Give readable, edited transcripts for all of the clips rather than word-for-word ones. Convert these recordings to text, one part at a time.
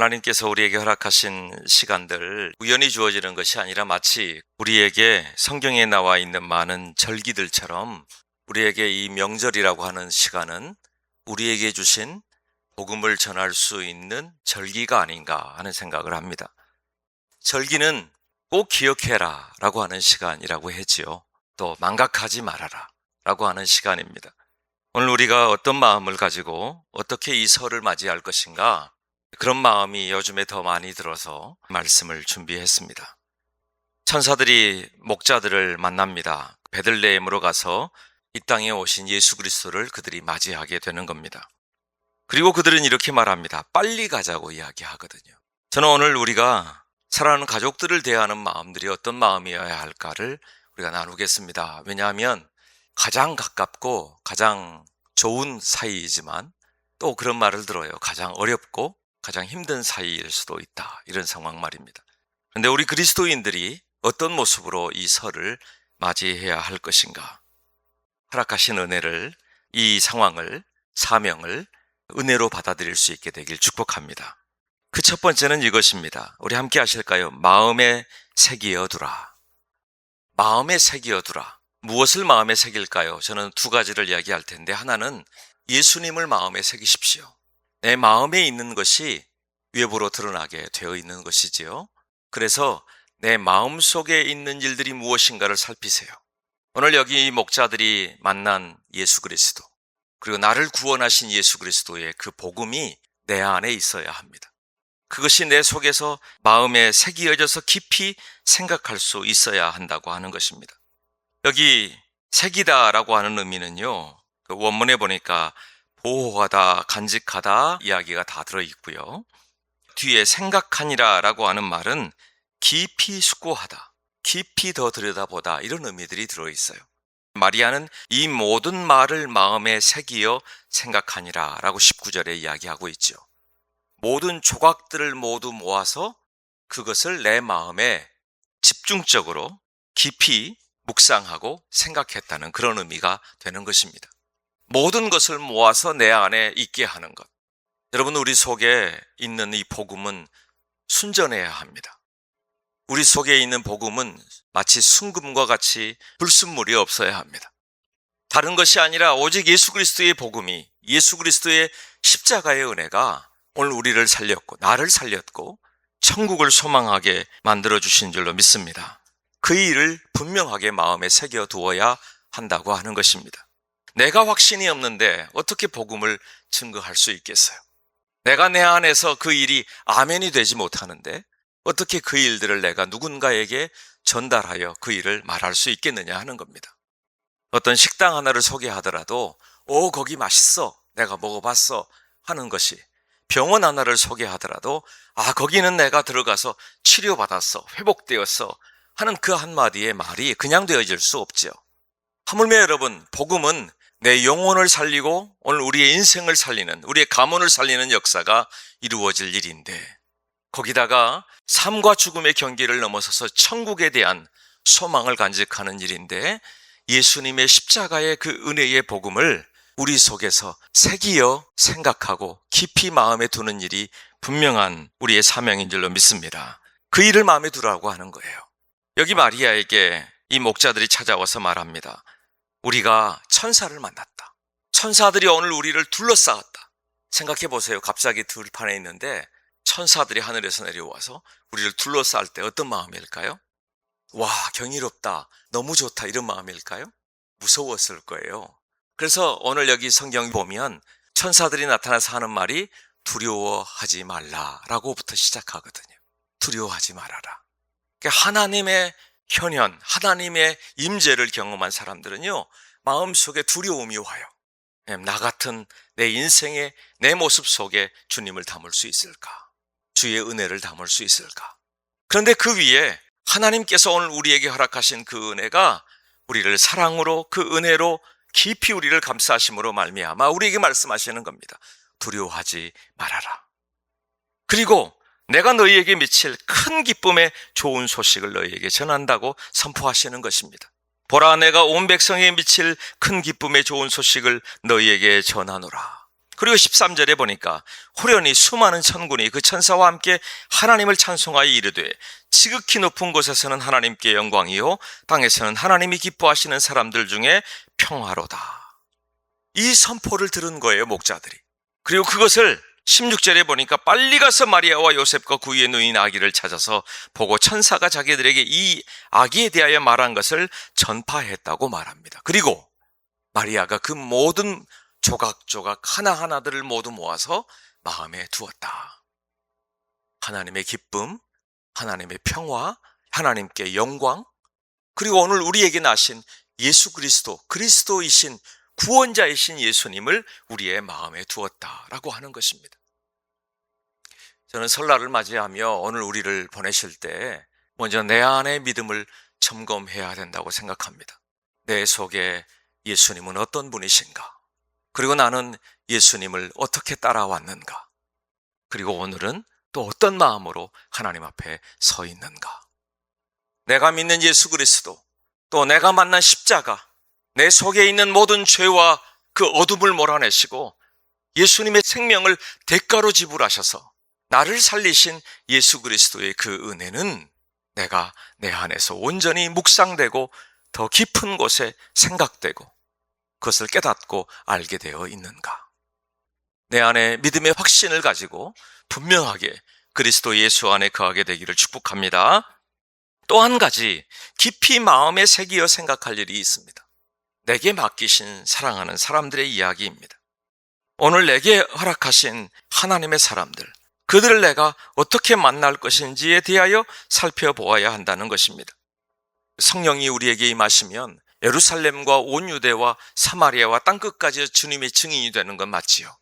하나님께서 우리에게 허락하신 시간들 우연히 주어지는 것이 아니라 마치 우리에게 성경에 나와 있는 많은 절기들처럼 우리에게 이 명절이라고 하는 시간은 우리에게 주신 복음을 전할 수 있는 절기가 아닌가 하는 생각을 합니다. 절기는 꼭 기억해라 라고 하는 시간이라고 했지요. 또 망각하지 말아라 라고 하는 시간입니다. 오늘 우리가 어떤 마음을 가지고 어떻게 이 설을 맞이할 것인가, 그런 마음이 요즘에 더 많이 들어서 말씀을 준비했습니다. 천사들이 목자들을 만납니다. 베들레헴으로 가서 이 땅에 오신 예수 그리스도를 그들이 맞이하게 되는 겁니다. 그리고 그들은 이렇게 말합니다. 빨리 가자고 이야기하거든요. 저는 오늘 우리가 사랑하는 가족들을 대하는 마음들이 어떤 마음이어야 할까를 우리가 나누겠습니다. 왜냐하면 가장 가깝고 가장 좋은 사이이지만 또 그런 말을 들어요. 가장 어렵고 가장 힘든 사이일 수도 있다. 이런 상황 말입니다. 그런데 우리 그리스도인들이 어떤 모습으로 이 설을 맞이해야 할 것인가? 허락하신 은혜를, 이 상황을, 사명을 은혜로 받아들일 수 있게 되길 축복합니다. 그 첫 번째는 이것입니다. 우리 함께 하실까요? 마음에 새기어두라. 마음에 새기어두라. 무엇을 마음에 새길까요? 저는 두 가지를 이야기할 텐데, 하나는 예수님을 마음에 새기십시오. 내 마음에 있는 것이 외부로 드러나게 되어 있는 것이지요. 그래서 내 마음 속에 있는 일들이 무엇인가를 살피세요. 오늘 여기 목자들이 만난 예수 그리스도, 그리고 나를 구원하신 예수 그리스도의 그 복음이 내 안에 있어야 합니다. 그것이 내 속에서 마음에 새기어져서 깊이 생각할 수 있어야 한다고 하는 것입니다. 여기 새기다라고 하는 의미는요, 그 원문에 보니까 보호하다, 간직하다 이야기가 다 들어있고요. 뒤에 생각하니라 라고 하는 말은 깊이 숙고하다, 깊이 더 들여다보다, 이런 의미들이 들어있어요. 마리아는 이 모든 말을 마음에 새기어 생각하니라 라고 19절에 이야기하고 있죠. 모든 조각들을 모두 모아서 그것을 내 마음에 집중적으로 깊이 묵상하고 생각했다는 그런 의미가 되는 것입니다. 모든 것을 모아서 내 안에 있게 하는 것. 여러분, 우리 속에 있는 이 복음은 순전해야 합니다. 우리 속에 있는 복음은 마치 순금과 같이 불순물이 없어야 합니다. 다른 것이 아니라 오직 예수 그리스도의 복음이, 예수 그리스도의 십자가의 은혜가 오늘 우리를 살렸고 나를 살렸고 천국을 소망하게 만들어주신 줄로 믿습니다. 그 일을 분명하게 마음에 새겨두어야 한다고 하는 것입니다. 내가 확신이 없는데 어떻게 복음을 증거할 수 있겠어요? 내가 내 안에서 그 일이 아멘이 되지 못하는데 어떻게 그 일들을 내가 누군가에게 전달하여 그 일을 말할 수 있겠느냐 하는 겁니다. 어떤 식당 하나를 소개하더라도 거기 맛있어, 내가 먹어봤어 하는 것이, 병원 하나를 소개하더라도 거기는 내가 들어가서 치료받았어, 회복되었어 하는 그 한마디의 말이 그냥 되어질 수 없죠. 하물며 여러분, 복음은 내 영혼을 살리고 오늘 우리의 인생을 살리는, 우리의 가문을 살리는 역사가 이루어질 일인데, 거기다가 삶과 죽음의 경계를 넘어서서 천국에 대한 소망을 간직하는 일인데, 예수님의 십자가의 그 은혜의 복음을 우리 속에서 새기어 생각하고 깊이 마음에 두는 일이 분명한 우리의 사명인 줄로 믿습니다. 그 일을 마음에 두라고 하는 거예요. 여기 마리아에게 이 목자들이 찾아와서 말합니다. 우리가 천사를 만났다. 천사들이 오늘 우리를 둘러싸았다. 생각해 보세요. 갑자기 들판에 있는데 천사들이 하늘에서 내려와서 우리를 둘러싸을 때 어떤 마음일까요? 와, 경이롭다, 너무 좋다, 이런 마음일까요? 무서웠을 거예요. 그래서 오늘 여기 성경 보면 천사들이 나타나서 하는 말이 두려워하지 말라라고부터 시작하거든요. 두려워하지 말아라. 하나님의 현현, 하나님의 임재를 경험한 사람들은요, 마음속에 두려움이 와요. 나 같은 내 인생의 내 모습 속에 주님을 담을 수 있을까? 주의 은혜를 담을 수 있을까? 그런데 그 위에 하나님께서 오늘 우리에게 허락하신 그 은혜가 우리를 사랑으로, 그 은혜로 깊이 우리를 감싸심으로 말미암아 우리에게 말씀하시는 겁니다. 두려워하지 말아라. 그리고 내가 너희에게 미칠 큰 기쁨의 좋은 소식을 너희에게 전한다고 선포하시는 것입니다. 보라, 내가 온 백성에게 미칠 큰 기쁨의 좋은 소식을 너희에게 전하노라. 그리고 13절에 보니까 호련히 수많은 천군이 그 천사와 함께 하나님을 찬송하여 이르되 지극히 높은 곳에서는 하나님께 영광이요 땅에서는 하나님이 기뻐하시는 사람들 중에 평화로다. 이 선포를 들은 거예요, 목자들이. 그리고 그것을 16절에 보니까 빨리 가서 마리아와 요셉과 그 위에 누인 아기를 찾아서 보고 천사가 자기들에게 이 아기에 대하여 말한 것을 전파했다고 말합니다. 그리고 마리아가 그 모든 조각조각 하나하나들을 모두 모아서 마음에 두었다. 하나님의 기쁨, 하나님의 평화, 하나님께 영광, 그리고 오늘 우리에게 나신 예수 그리스도, 그리스도이신 구원자이신 예수님을 우리의 마음에 두었다라고 하는 것입니다. 저는 설날을 맞이하며 오늘 우리를 보내실 때 먼저 내 안의 믿음을 점검해야 된다고 생각합니다. 내 속에 예수님은 어떤 분이신가? 그리고 나는 예수님을 어떻게 따라왔는가? 그리고 오늘은 또 어떤 마음으로 하나님 앞에 서 있는가? 내가 믿는 예수 그리스도, 또 내가 만난 십자가, 내 속에 있는 모든 죄와 그 어둠을 몰아내시고 예수님의 생명을 대가로 지불하셔서 나를 살리신 예수 그리스도의 그 은혜는 내가 내 안에서 온전히 묵상되고 더 깊은 곳에 생각되고 그것을 깨닫고 알게 되어 있는가? 내 안에 믿음의 확신을 가지고 분명하게 그리스도 예수 안에 거하게 되기를 축복합니다. 또 한 가지 깊이 마음에 새기어 생각할 일이 있습니다. 내게 맡기신 사랑하는 사람들의 이야기입니다. 오늘 내게 허락하신 하나님의 사람들, 그들을 내가 어떻게 만날 것인지에 대하여 살펴보아야 한다는 것입니다. 성령이 우리에게 임하시면 예루살렘과 온 유대와 사마리아와 땅끝까지 주님의 증인이 되는 건 맞지요.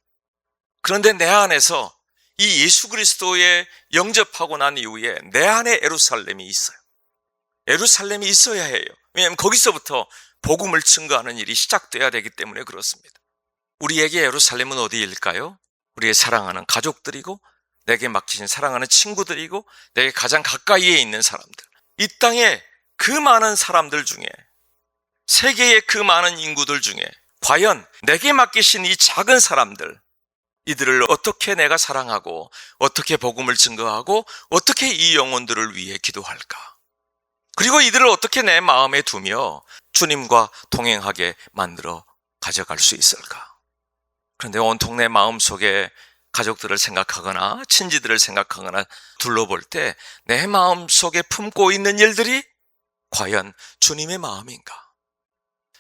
그런데 내 안에서 이 예수 그리스도에 영접하고 난 이후에 내 안에 예루살렘이 있어요. 예루살렘이 있어야 해요. 왜냐하면 거기서부터 복음을 증거하는 일이 시작돼야 되기 때문에 그렇습니다. 우리에게 예루살렘은 어디일까요? 우리의 사랑하는 가족들이고 내게 맡기신 사랑하는 친구들이고 내게 가장 가까이에 있는 사람들, 이 땅에 그 많은 사람들 중에, 세계의 그 많은 인구들 중에 과연 내게 맡기신 이 작은 사람들, 이들을 어떻게 내가 사랑하고 어떻게 복음을 증거하고 어떻게 이 영혼들을 위해 기도할까? 그리고 이들을 어떻게 내 마음에 두며 주님과 동행하게 만들어 가져갈 수 있을까? 그런데 온통 내 마음속에 가족들을 생각하거나 친지들을 생각하거나 둘러볼 때 내 마음속에 품고 있는 일들이 과연 주님의 마음인가?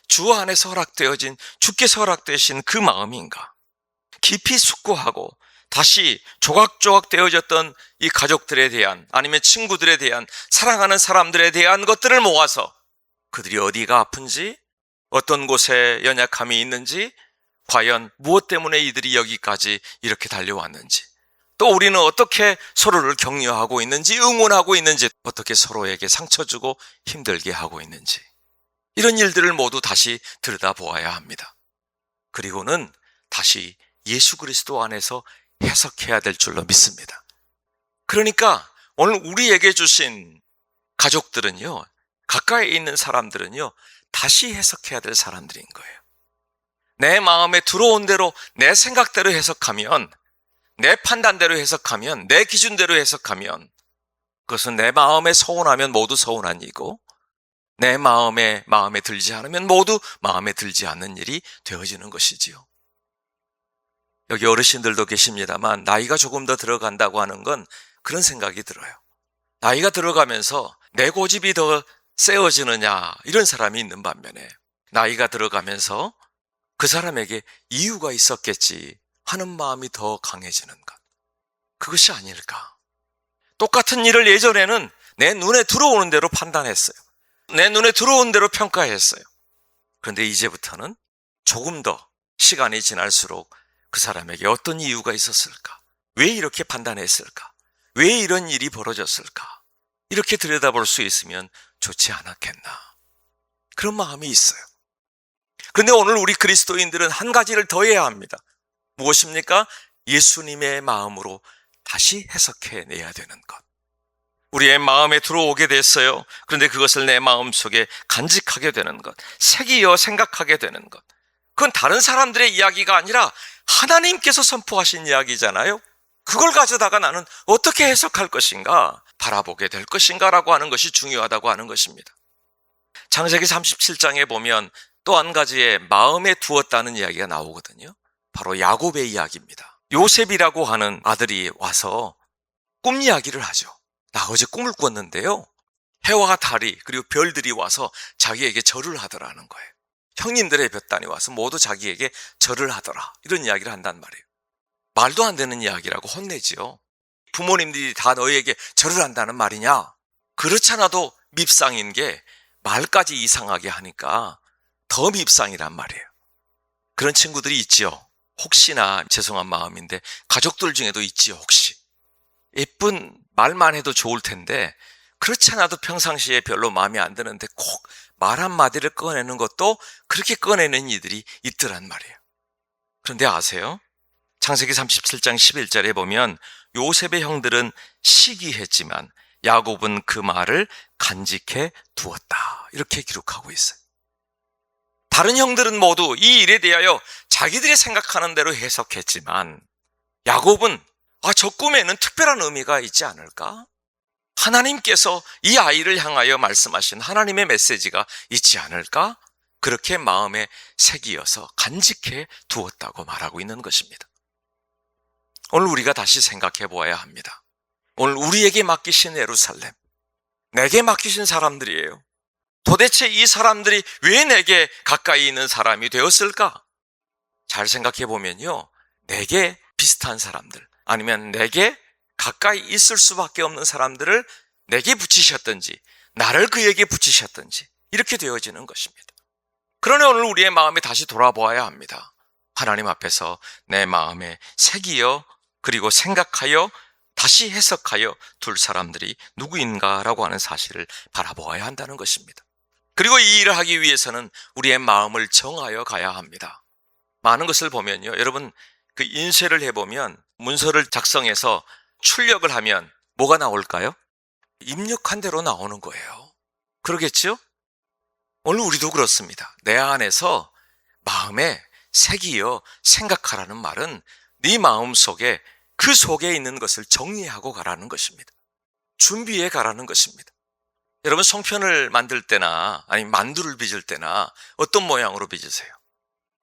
주 안에서 허락되어진, 주께서 허락되신 그 마음인가? 깊이 숙고하고 다시 조각조각 되어졌던 이 가족들에 대한, 아니면 친구들에 대한, 사랑하는 사람들에 대한 것들을 모아서 그들이 어디가 아픈지, 어떤 곳에 연약함이 있는지, 과연 무엇 때문에 이들이 여기까지 이렇게 달려왔는지, 또 우리는 어떻게 서로를 격려하고 있는지, 응원하고 있는지, 어떻게 서로에게 상처 주고 힘들게 하고 있는지, 이런 일들을 모두 다시 들여다보아야 합니다. 그리고는 다시 예수 그리스도 안에서 해석해야 될 줄로 믿습니다. 그러니까 오늘 우리에게 주신 가족들은요, 가까이 있는 사람들은요, 다시 해석해야 될 사람들인 거예요. 내 마음에 들어온 대로, 내 생각대로 해석하면, 내 판단대로 해석하면, 내 기준대로 해석하면 그것은 내 마음에 서운하면 모두 서운한 일이고, 내 마음에 들지 않으면 모두 마음에 들지 않는 일이 되어지는 것이지요. 여기 어르신들도 계십니다만 나이가 조금 더 들어간다고 하는 건 그런 생각이 들어요. 나이가 들어가면서 내 고집이 더 세워지느냐, 이런 사람이 있는 반면에 나이가 들어가면서 그 사람에게 이유가 있었겠지 하는 마음이 더 강해지는 것, 그것이 아닐까? 똑같은 일을 예전에는 내 눈에 들어오는 대로 판단했어요. 내 눈에 들어온 대로 평가했어요. 그런데 이제부터는 조금 더 시간이 지날수록 그 사람에게 어떤 이유가 있었을까? 왜 이렇게 판단했을까? 왜 이런 일이 벌어졌을까? 이렇게 들여다볼 수 있으면 좋지 않았겠나? 그런 마음이 있어요. 그런데 오늘 우리 그리스도인들은 한 가지를 더 해야 합니다. 무엇입니까? 예수님의 마음으로 다시 해석해내야 되는 것. 우리의 마음에 들어오게 됐어요. 그런데 그것을 내 마음속에 간직하게 되는 것, 새기어 생각하게 되는 것. 그건 다른 사람들의 이야기가 아니라 하나님께서 선포하신 이야기잖아요. 그걸 가져다가 나는 어떻게 해석할 것인가, 바라보게 될 것인가라고 하는 것이 중요하다고 하는 것입니다. 창세기 37장에 보면 또 한 가지의 마음에 두었다는 이야기가 나오거든요. 바로 야곱의 이야기입니다. 요셉이라고 하는 아들이 와서 꿈 이야기를 하죠. 나 어제 꿈을 꿨는데요, 해와 달이 그리고 별들이 와서 자기에게 절을 하더라는 거예요. 형님들의 볕단이 와서 모두 자기에게 절을 하더라, 이런 이야기를 한단 말이에요. 말도 안 되는 이야기라고 혼내지요. 부모님들이 다 너희에게 절을 한다는 말이냐? 그렇잖아도 밉상인 게 말까지 이상하게 하니까 더 밉상이란 말이에요. 그런 친구들이 있지요. 혹시나 죄송한 마음인데 가족들 중에도 있지요. 혹시 예쁜 말만 해도 좋을 텐데 그렇지 않아도 평상시에 별로 마음에 안 드는데 꼭 말 한마디를 꺼내는 것도 그렇게 꺼내는 이들이 있더란 말이에요. 그런데 아세요? 창세기 37장 11절에 보면 요셉의 형들은 시기했지만 야곱은 그 말을 간직해 두었다, 이렇게 기록하고 있어요. 다른 형들은 모두 이 일에 대하여 자기들이 생각하는 대로 해석했지만 야곱은 저 꿈에는 특별한 의미가 있지 않을까? 하나님께서 이 아이를 향하여 말씀하신 하나님의 메시지가 있지 않을까? 그렇게 마음에 새기어서 간직해 두었다고 말하고 있는 것입니다. 오늘 우리가 다시 생각해 보아야 합니다. 오늘 우리에게 맡기신 예루살렘, 내게 맡기신 사람들이에요. 도대체 이 사람들이 왜 내게 가까이 있는 사람이 되었을까? 잘 생각해 보면요, 내게 비슷한 사람들, 아니면 내게 가까이 있을 수밖에 없는 사람들을 내게 붙이셨든지 나를 그에게 붙이셨든지 이렇게 되어지는 것입니다. 그러니 오늘 우리의 마음에 다시 돌아보아야 합니다. 하나님 앞에서 내 마음에 새기어 그리고 생각하여 다시 해석하여 둘 사람들이 누구인가라고 하는 사실을 바라보아야 한다는 것입니다. 그리고 이 일을 하기 위해서는 우리의 마음을 정하여 가야 합니다. 많은 것을 보면요, 여러분 그 인쇄를 해보면 문서를 작성해서 출력을 하면 뭐가 나올까요? 입력한 대로 나오는 거예요. 그러겠죠? 오늘 우리도 그렇습니다. 내 안에서 마음에 새기어 생각하라는 말은 네 마음 속에 그 속에 있는 것을 정리하고 가라는 것입니다. 준비해 가라는 것입니다. 여러분 송편을 만들 때나 아니면 만두를 빚을 때나 어떤 모양으로 빚으세요?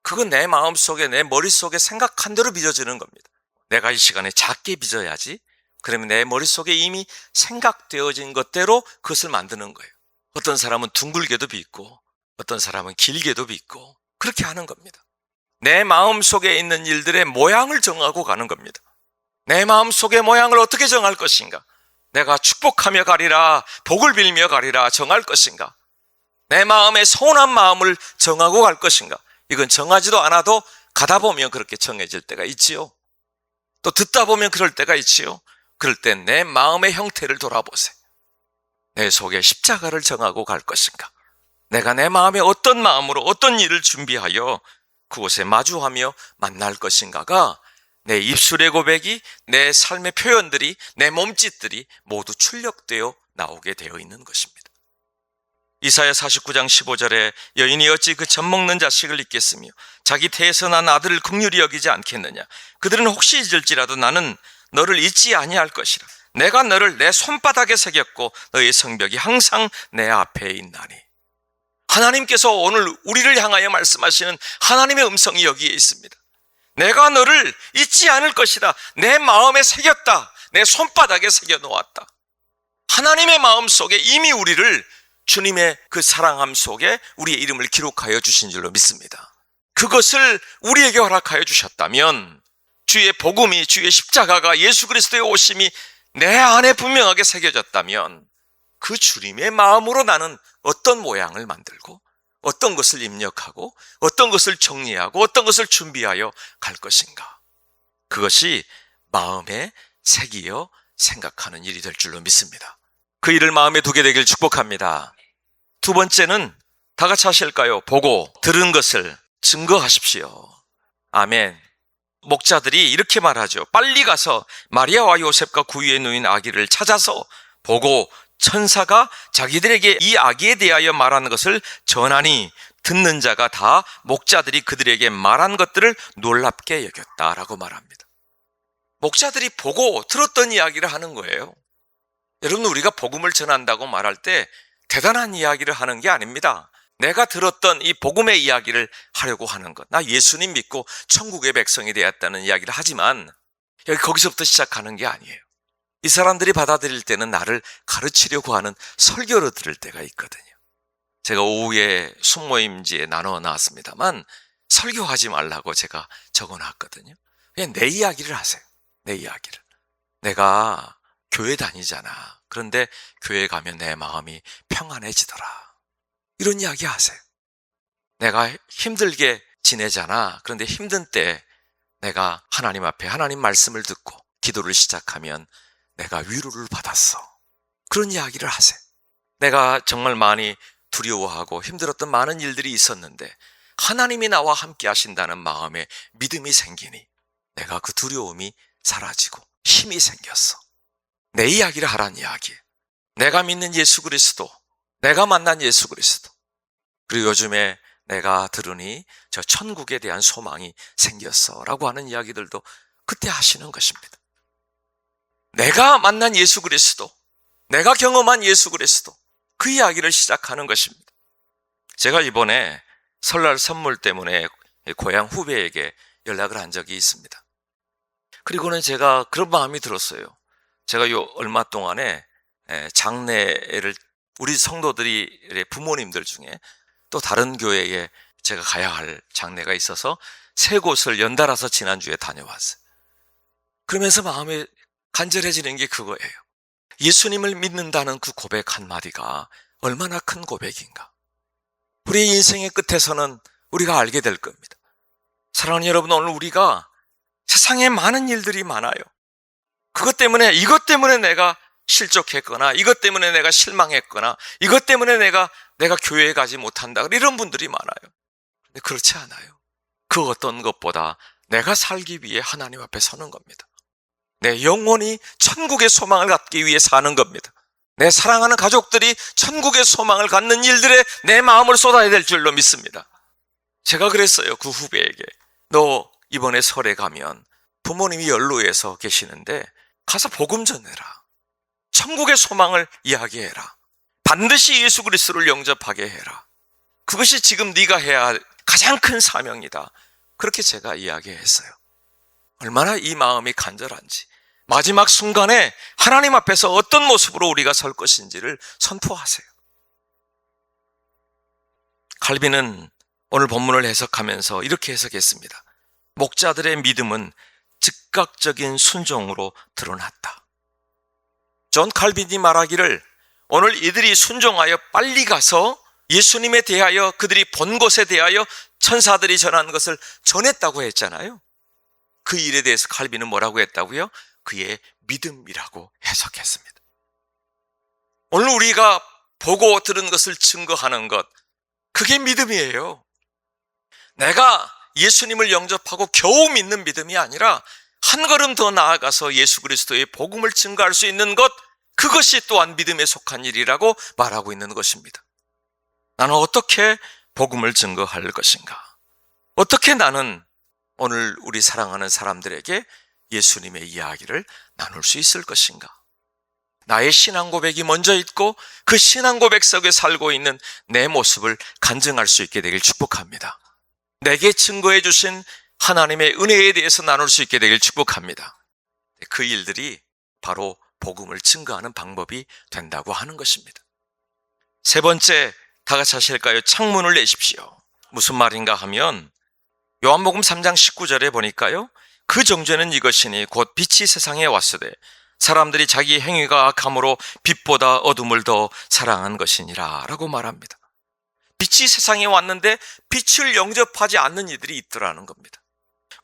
그건 내 마음 속에 내 머릿속에 생각한 대로 빚어지는 겁니다. 내가 이 시간에 작게 빚어야지. 그러면 내 머릿속에 이미 생각되어진 것대로 그것을 만드는 거예요. 어떤 사람은 둥글게도 빚고 어떤 사람은 길게도 빚고 그렇게 하는 겁니다. 내 마음속에 있는 일들의 모양을 정하고 가는 겁니다. 내 마음속의 모양을 어떻게 정할 것인가? 내가 축복하며 가리라, 복을 빌며 가리라 정할 것인가? 내 마음의 서운한 마음을 정하고 갈 것인가? 이건 정하지도 않아도 가다 보면 그렇게 정해질 때가 있지요. 또 듣다 보면 그럴 때가 있지요. 그럴 땐 내 마음의 형태를 돌아보세요. 내 속에 십자가를 정하고 갈 것인가? 내가 내 마음에 어떤 마음으로 어떤 일을 준비하여 그곳에 마주하며 만날 것인가가 내 입술의 고백이, 내 삶의 표현들이, 내 몸짓들이 모두 출력되어 나오게 되어 있는 것입니다. 이사야 49장 15절에 여인이 어찌 그 젖먹는 자식을 잊겠으며 자기 태에서 난 아들을 긍휼히 여기지 않겠느냐. 그들은 혹시 잊을지라도 나는 너를 잊지 아니할 것이라. 내가 너를 내 손바닥에 새겼고 너의 성벽이 항상 내 앞에 있나니. 하나님께서 오늘 우리를 향하여 말씀하시는 하나님의 음성이 여기에 있습니다. 내가 너를 잊지 않을 것이다. 내 마음에 새겼다. 내 손바닥에 새겨놓았다. 하나님의 마음 속에 이미 우리를 주님의 그 사랑함 속에 우리의 이름을 기록하여 주신 줄로 믿습니다. 그것을 우리에게 허락하여 주셨다면 주의 복음이, 주의 십자가가, 예수 그리스도의 오심이 내 안에 분명하게 새겨졌다면 그 주님의 마음으로 나는 어떤 모양을 만들고 어떤 것을 입력하고 어떤 것을 정리하고 어떤 것을 준비하여 갈 것인가. 그것이 마음에 새기어 생각하는 일이 될 줄로 믿습니다. 그 일을 마음에 두게 되길 축복합니다. 두 번째는 다 같이 하실까요? 보고 들은 것을 증거하십시오. 아멘. 목자들이 이렇게 말하죠. 빨리 가서 마리아와 요셉과 그 위에 누인 아기를 찾아서 보고 천사가 자기들에게 이 아기에 대하여 말하는 것을 전하니 듣는 자가 다 목자들이 그들에게 말한 것들을 놀랍게 여겼다라고 말합니다. 목자들이 보고 들었던 이야기를 하는 거예요. 여러분, 우리가 복음을 전한다고 말할 때 대단한 이야기를 하는 게 아닙니다. 내가 들었던 이 복음의 이야기를 하려고 하는 것. 나 예수님 믿고 천국의 백성이 되었다는 이야기를 하지만 여기 거기서부터 시작하는 게 아니에요. 이 사람들이 받아들일 때는 나를 가르치려고 하는 설교를 들을 때가 있거든요. 제가 오후에 숙모임지에 나눠 놨습니다만 설교하지 말라고 제가 적어놨거든요. 그냥 내 이야기를 하세요. 내 이야기를. 내가 교회 다니잖아. 그런데 교회 가면 내 마음이 평안해지더라. 이런 이야기 하세요. 내가 힘들게 지내잖아. 그런데 힘든 때 내가 하나님 앞에 하나님 말씀을 듣고 기도를 시작하면 내가 위로를 받았어. 그런 이야기를 하세요. 내가 정말 많이 두려워하고 힘들었던 많은 일들이 있었는데 하나님이 나와 함께 하신다는 마음에 믿음이 생기니 내가 그 두려움이 사라지고 힘이 생겼어. 내 이야기를 하란 이야기예요. 내가 믿는 예수 그리스도, 내가 만난 예수 그리스도. 그리고 요즘에 내가 들으니 저 천국에 대한 소망이 생겼어 라고 하는 이야기들도 그때 하시는 것입니다. 내가 만난 예수 그리스도, 내가 경험한 예수 그리스도, 그 이야기를 시작하는 것입니다. 제가 이번에 설날 선물 때문에 고향 후배에게 연락을 한 적이 있습니다. 그리고는 제가 그런 마음이 들었어요. 제가 요 얼마 동안에 장례를 우리 성도들이 부모님들 중에 또 다른 교회에 제가 가야 할 장례가 있어서 세 곳을 연달아서 지난주에 다녀왔어요. 그러면서 마음이 간절해지는 게 그거예요. 예수님을 믿는다는 그 고백 한마디가 얼마나 큰 고백인가. 우리의 인생의 끝에서는 우리가 알게 될 겁니다. 사랑하는 여러분, 오늘 우리가 세상에 많은 일들이 많아요. 그것 때문에, 이것 때문에 내가 실족했거나, 이것 때문에 내가 실망했거나, 이것 때문에 내가 교회에 가지 못한다. 이런 분들이 많아요. 근데 그렇지 않아요. 그 어떤 것보다 내가 살기 위해 하나님 앞에 서는 겁니다. 내 영혼이 천국의 소망을 갖기 위해 사는 겁니다. 내 사랑하는 가족들이 천국의 소망을 갖는 일들에 내 마음을 쏟아야 될 줄로 믿습니다. 제가 그랬어요. 그 후배에게. 너 이번에 설에 가면 부모님이 연로해서 계시는데 가서 복음 전해라. 천국의 소망을 이야기해라. 반드시 예수 그리스도를 영접하게 해라. 그것이 지금 네가 해야 할 가장 큰 사명이다. 그렇게 제가 이야기했어요. 얼마나 이 마음이 간절한지, 마지막 순간에 하나님 앞에서 어떤 모습으로 우리가 설 것인지를 선포하세요. 칼빈은 오늘 본문을 해석하면서 이렇게 해석했습니다. 목자들의 믿음은 즉각적인 순종으로 드러났다. 존 칼빈이 말하기를 오늘 이들이 순종하여 빨리 가서 예수님에 대하여 그들이 본 것에 대하여 천사들이 전한 것을 전했다고 했잖아요. 그 일에 대해서 칼빈은 뭐라고 했다고요? 그의 믿음이라고 해석했습니다. 오늘 우리가 보고 들은 것을 증거하는 것, 그게 믿음이에요. 내가 예수님을 영접하고 겨우 믿는 믿음이 아니라 한 걸음 더 나아가서 예수 그리스도의 복음을 증거할 수 있는 것, 그것이 또한 믿음에 속한 일이라고 말하고 있는 것입니다. 나는 어떻게 복음을 증거할 것인가? 어떻게 나는 오늘 우리 사랑하는 사람들에게 예수님의 이야기를 나눌 수 있을 것인가? 나의 신앙 고백이 먼저 있고 그 신앙 고백 속에 살고 있는 내 모습을 간증할 수 있게 되길 축복합니다. 내게 증거해 주신 하나님의 은혜에 대해서 나눌 수 있게 되길 축복합니다. 그 일들이 바로 복음을 증거하는 방법이 된다고 하는 것입니다. 세 번째, 다 같이 하실까요? 창문을 내십시오. 무슨 말인가 하면 요한복음 3장 19절에 보니까요, 그 정죄는 이것이니 곧 빛이 세상에 왔으되 사람들이 자기 행위가 악함으로 빛보다 어둠을 더 사랑한 것이니라 라고 말합니다. 빛이 세상에 왔는데 빛을 영접하지 않는 이들이 있더라는 겁니다.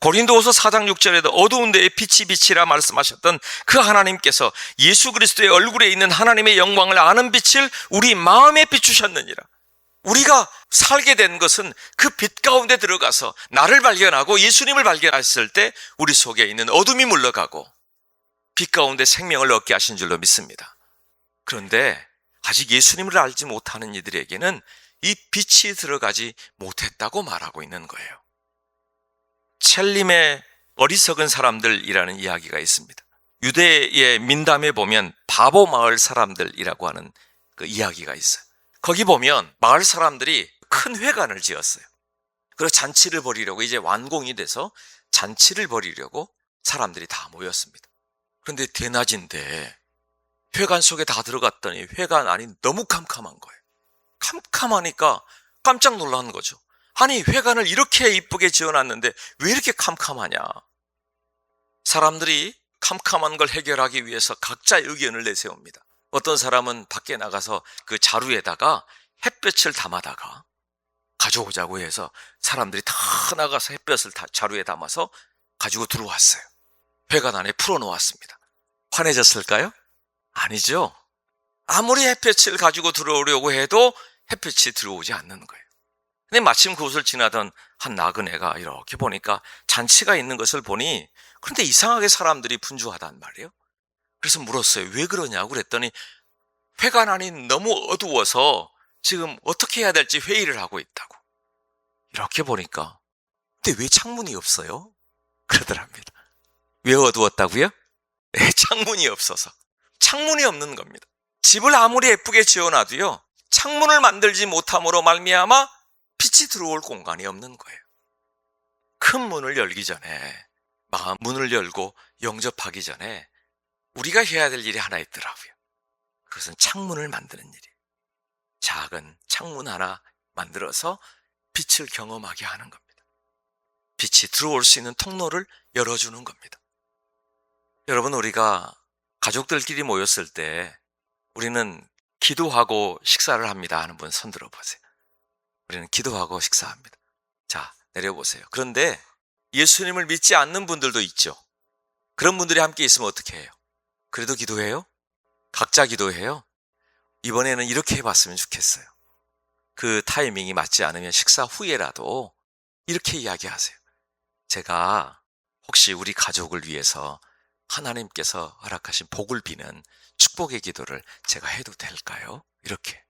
고린도후서 4장 6절에도 어두운 데에 빛이 빛이라 말씀하셨던 그 하나님께서 예수 그리스도의 얼굴에 있는 하나님의 영광을 아는 빛을 우리 마음에 비추셨느니라. 우리가 살게 된 것은 그 빛 가운데 들어가서 나를 발견하고 예수님을 발견했을 때 우리 속에 있는 어둠이 물러가고 빛 가운데 생명을 얻게 하신 줄로 믿습니다. 그런데 아직 예수님을 알지 못하는 이들에게는 이 빛이 들어가지 못했다고 말하고 있는 거예요. 첼림의 어리석은 사람들이라는 이야기가 있습니다. 유대의 민담에 보면 바보 마을 사람들이라고 하는 그 이야기가 있어요. 거기 보면 마을 사람들이 큰 회관을 지었어요. 그리고 잔치를 벌이려고, 이제 완공이 돼서 잔치를 벌이려고 사람들이 다 모였습니다. 그런데 대낮인데 회관 속에 다 들어갔더니 회관 안이 너무 캄캄한 거예요. 캄캄하니까 깜짝 놀란 거죠. 아니, 회관을 이렇게 이쁘게 지어놨는데 왜 이렇게 캄캄하냐. 사람들이 캄캄한 걸 해결하기 위해서 각자의 의견을 내세웁니다. 어떤 사람은 밖에 나가서 그 자루에다가 햇볕을 담아다가 가져오자고 해서 사람들이 다 나가서 햇볕을 다 자루에 담아서 가지고 들어왔어요. 회관 안에 풀어놓았습니다. 환해졌을까요? 아니죠. 아무리 햇볕을 가지고 들어오려고 해도 햇볕이 들어오지 않는 거예요. 근데 마침 그곳을 지나던 한 나그네가 이렇게 보니까 잔치가 있는 것을 보니, 그런데 이상하게 사람들이 분주하단 말이에요. 그래서 물었어요. 왜 그러냐고 그랬더니 회관 안이 너무 어두워서 지금 어떻게 해야 될지 회의를 하고 있다고. 이렇게 보니까, 근데 왜 창문이 없어요? 그러더랍니다. 왜 어두웠다고요? 네, 창문이 없어서. 창문이 없는 겁니다. 집을 아무리 예쁘게 지어놔도요, 창문을 만들지 못함으로 말미암아 빛이 들어올 공간이 없는 거예요. 큰 문을 열기 전에, 마음 문을 열고 영접하기 전에 우리가 해야 될 일이 하나 있더라고요. 그것은 창문을 만드는 일이에요. 작은 창문 하나 만들어서 빛을 경험하게 하는 겁니다. 빛이 들어올 수 있는 통로를 열어주는 겁니다. 여러분, 우리가 가족들끼리 모였을 때 우리는 기도하고 식사를 합니다 하는 분 손 들어보세요. 우리는 기도하고 식사합니다. 자, 내려보세요. 그런데 예수님을 믿지 않는 분들도 있죠. 그런 분들이 함께 있으면 어떻게 해요? 그래도 기도해요? 각자 기도해요? 이번에는 이렇게 해봤으면 좋겠어요. 그 타이밍이 맞지 않으면 식사 후에라도 이렇게 이야기하세요. 제가 혹시 우리 가족을 위해서 하나님께서 허락하신 복을 비는 축복의 기도를 제가 해도 될까요? 이렇게.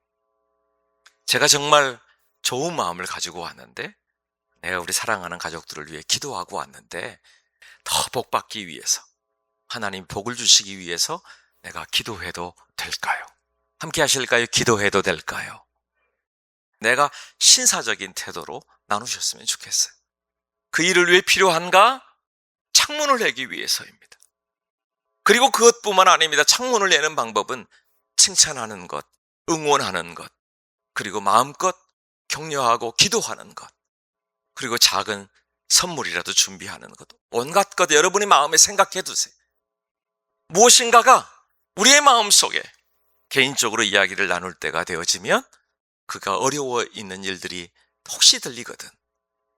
제가 정말 좋은 마음을 가지고 왔는데, 내가 우리 사랑하는 가족들을 위해 기도하고 왔는데, 더 복받기 위해서, 하나님 복을 주시기 위해서 내가 기도해도 될까요? 함께 하실까요? 기도해도 될까요? 내가 신사적인 태도로 나누셨으면 좋겠어요. 그 일을 왜 필요한가? 창문을 내기 위해서입니다. 그리고 그것뿐만 아닙니다. 창문을 내는 방법은 칭찬하는 것, 응원하는 것, 그리고 마음껏 격려하고 기도하는 것, 그리고 작은 선물이라도 준비하는 것, 온갖 것 여러분이 마음에 생각해 두세요. 무엇인가가 우리의 마음속에 개인적으로 이야기를 나눌 때가 되어지면 그가 어려워 있는 일들이 혹시 들리거든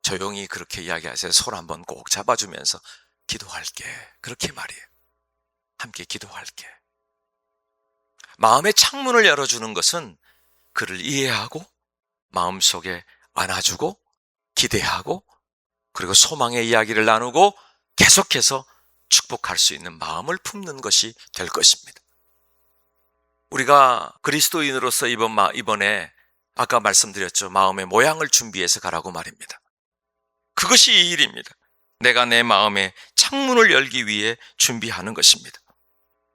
조용히 그렇게 이야기하세요. 손 한번 꼭 잡아주면서 기도할게. 그렇게 말이에요. 함께 기도할게. 마음의 창문을 열어주는 것은 그를 이해하고 마음속에 안아주고 기대하고 그리고 소망의 이야기를 나누고 계속해서 축복할 수 있는 마음을 품는 것이 될 것입니다. 우리가 그리스도인으로서 이번에 아까 말씀드렸죠. 마음의 모양을 준비해서 가라고 말입니다. 그것이 이 일입니다. 내가 내 마음의 창문을 열기 위해 준비하는 것입니다.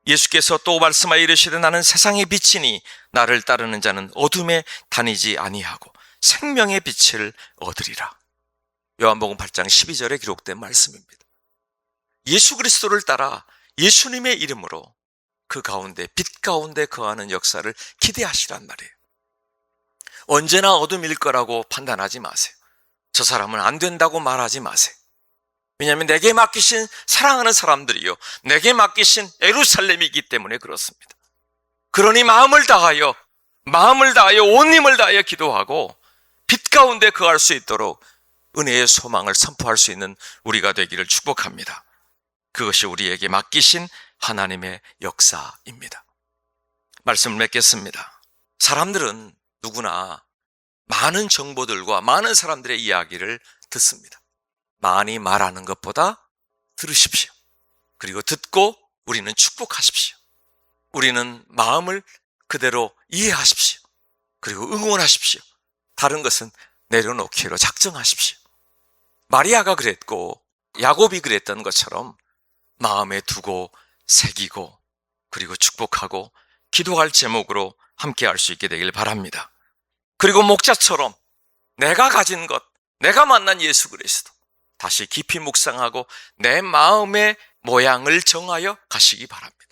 예수께서 또 말씀하여 이르시되 나는 세상의 빛이니 나를 따르는 자는 어둠에 다니지 아니하고 생명의 빛을 얻으리라. 요한복음 8장 12절에 기록된 말씀입니다. 예수 그리스도를 따라 예수님의 이름으로 그 가운데 빛 가운데 거하는 역사를 기대하시란 말이에요. 언제나 어둠일 거라고 판단하지 마세요. 저 사람은 안 된다고 말하지 마세요. 왜냐하면 내게 맡기신 사랑하는 사람들이요, 내게 맡기신 예루살렘이기 때문에 그렇습니다. 그러니 마음을 다하여 온 힘을 다하여 기도하고 빛 가운데 거할 수 있도록 은혜의 소망을 선포할 수 있는 우리가 되기를 축복합니다. 그것이 우리에게 맡기신 하나님의 역사입니다. 말씀을 맺겠습니다. 사람들은 누구나 많은 정보들과 많은 사람들의 이야기를 듣습니다. 많이 말하는 것보다 들으십시오. 그리고 듣고 우리는 축복하십시오. 우리는 마음을 그대로 이해하십시오. 그리고 응원하십시오. 다른 것은 내려놓기로 작정하십시오. 마리아가 그랬고 야곱이 그랬던 것처럼 마음에 두고 새기고 그리고 축복하고 기도할 제목으로 함께 할 수 있게 되길 바랍니다. 그리고 목자처럼 내가 가진 것, 내가 만난 예수 그리스도 다시 깊이 묵상하고 내 마음의 모양을 정하여 가시기 바랍니다.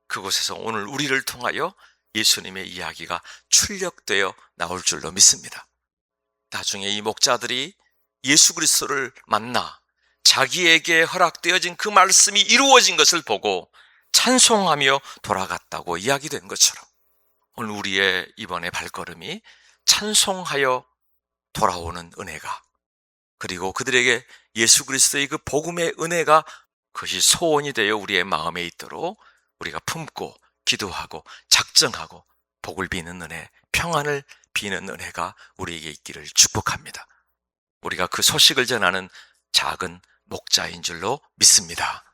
그곳에서 오늘 우리를 통하여 예수님의 이야기가 출력되어 나올 줄로 믿습니다. 나중에 이 목자들이 예수 그리스도를 만나 자기에게 허락되어진 그 말씀이 이루어진 것을 보고 찬송하며 돌아갔다고 이야기된 것처럼 오늘 우리의 이번의 발걸음이 찬송하여 돌아오는 은혜가, 그리고 그들에게 예수 그리스도의 그 복음의 은혜가 그것이 소원이 되어 우리의 마음에 있도록 우리가 품고 기도하고 작정하고 복을 비는 은혜, 평안을 비는 은혜가 우리에게 있기를 축복합니다. 우리가 그 소식을 전하는 작은 목자인 줄로 믿습니다.